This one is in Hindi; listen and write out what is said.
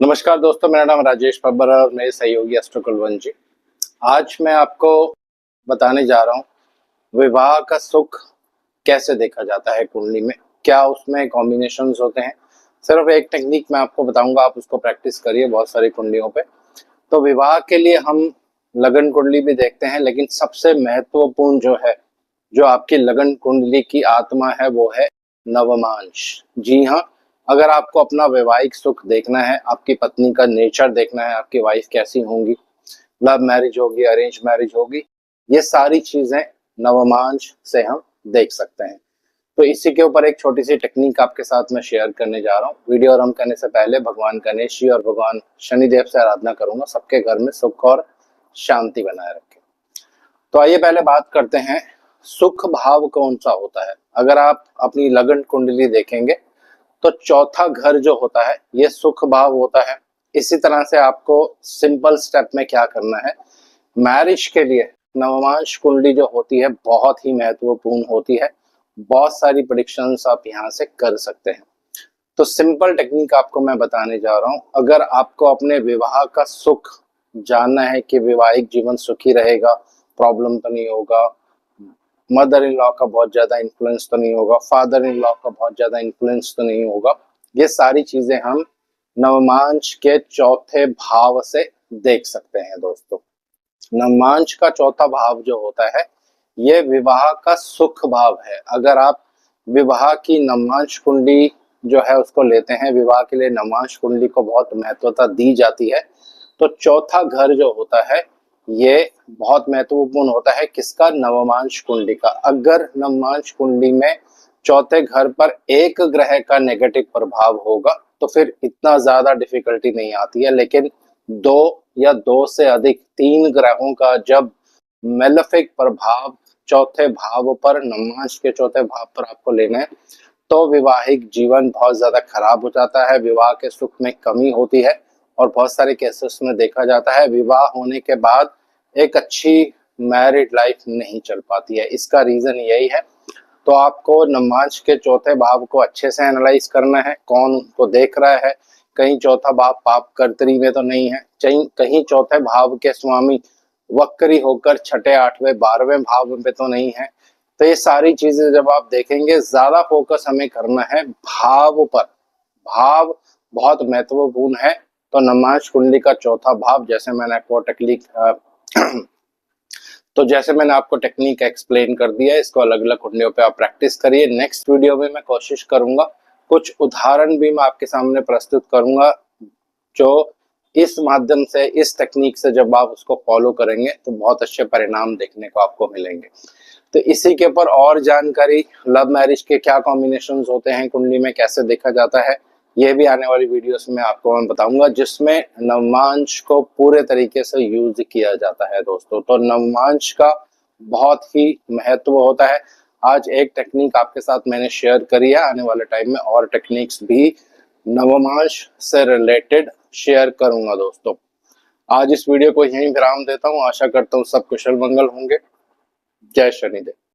नमस्कार दोस्तों, मेरा नाम राजेश पब्बर है और मेरे सहयोगी एस्ट्रो कुलवंत जी। आज मैं आपको बताने जा रहा हूँ विवाह का सुख कैसे देखा जाता है कुंडली में, क्या उसमें कॉम्बिनेशंस होते हैं। सिर्फ एक टेक्निक मैं आपको बताऊंगा, आप उसको प्रैक्टिस करिए बहुत सारी कुंडलियों पे। तो विवाह के लिए हम लगन कुंडली भी देखते हैं, लेकिन सबसे महत्वपूर्ण जो है, जो आपकी लगन कुंडली की आत्मा है, वो है नवमांश। जी हाँ, अगर आपको अपना वैवाहिक सुख देखना है, आपकी पत्नी का नेचर देखना है, आपकी वाइफ कैसी होंगी, लव मैरिज होगी, अरेंज मैरिज होगी, ये सारी चीजें नवमांश से हम देख सकते हैं। तो इसी के ऊपर एक छोटी सी टेक्निक आपके साथ मैं शेयर करने जा रहा हूँ। वीडियो आरंभ करने से पहले भगवान गणेश जी और भगवान शनिदेव से आराधना करूंगा, सबके घर में सुख और शांति बनाए रखें। तो आइए पहले बात करते हैं, सुख भाव कौन सा होता है। अगर आप अपनी लगन कुंडली देखेंगे तो चौथा घर जो होता है ये सुख भाव होता है। इसी तरह से आपको सिंपल स्टेप में क्या करना है, मैरिज के लिए नवमांश कुंडली जो होती है बहुत ही महत्वपूर्ण होती है। बहुत सारी प्रेडिक्शंस आप यहाँ से कर सकते हैं। तो सिंपल टेक्निक आपको मैं बताने जा रहा हूँ। अगर आपको अपने विवाह का सुख जानना है कि वैवाहिक जीवन सुखी रहेगा, प्रॉब्लम तो नहीं होगा, मदर इन लॉ का बहुत ज्यादा इन्फ्लुएंस तो नहीं होगा, फादर इन लॉ का बहुत ज्यादा इन्फ्लुएंस तो नहीं होगा, ये सारी चीजें हम नवमांश के चौथे भाव से देख सकते हैं दोस्तों। नवमांश का चौथा भाव जो होता है ये विवाह का सुख भाव है। अगर आप विवाह की नवमांश कुंडली जो है उसको लेते हैं, विवाह के लिए नवमांश कुंडली को बहुत महत्वता दी जाती है। तो चौथा घर जो होता है ये बहुत महत्वपूर्ण होता है, किसका, नवमांश कुंडली का। अगर नवमांश कुंडली में चौथे घर पर एक ग्रह का नेगेटिव प्रभाव होगा तो फिर इतना ज्यादा डिफिकल्टी नहीं आती है, लेकिन दो या दो से अधिक तीन ग्रहों का जब मेलेफिक प्रभाव चौथे भाव पर, नवमांश के चौथे भाव पर आपको लेना है तो वैवाहिक जीवन बहुत ज्यादा खराब हो जाता है, विवाह के सुख में कमी होती है और बहुत सारे केसेस में देखा जाता है विवाह होने के बाद एक अच्छी मैरिड लाइफ नहीं चल पाती है। इसका रीजन यही है। तो आपको नवमांश के चौथे भाव को अच्छे से एनालाइज करना है, कौन उनको देख रहा है। कहीं चौथा भाव पाप कर्तरी में तो नहीं है, कहीं चौथे भाव के स्वामी वक्री होकर छठे, आठवें, 12वें भाव में तो नहीं है। तो ये सारी चीजें जब आप देखेंगे, ज्यादा फोकस हमें करना है भाव पर। भाव बहुत महत्वपूर्ण है। तो नवमांश कुंडली का चौथा भाव, जैसे मैंने आपको टेक्निक एक्सप्लेन कर दिया है, इसको अलग अलग कुंडलियों पे आप प्रैक्टिस करिए। नेक्स्ट वीडियो में मैं कोशिश करूंगा कुछ उदाहरण भी मैं आपके सामने प्रस्तुत करूंगा, जो इस माध्यम से, इस टेक्निक से जब आप उसको फॉलो करेंगे तो बहुत अच्छे परिणाम देखने को आपको मिलेंगे। तो इसी के ऊपर और जानकारी, लव मैरिज के क्या कॉम्बिनेशंस होते हैं कुंडली में, कैसे देखा जाता है, ये भी आने वाली वीडियोस में आपको मैं बताऊंगा, जिसमें नवमांश को पूरे तरीके से यूज किया जाता है दोस्तों। तो नवमांश का बहुत ही महत्व होता है। आज एक टेक्निक आपके साथ मैंने शेयर करी है, आने वाले टाइम में और टेक्निक्स भी नवमांश से रिलेटेड शेयर करूंगा दोस्तों। आज इस वीडियो को यहीं विराम देता हूं। आशा करता हूं सब कुशल मंगल होंगे। जय शनिदेव।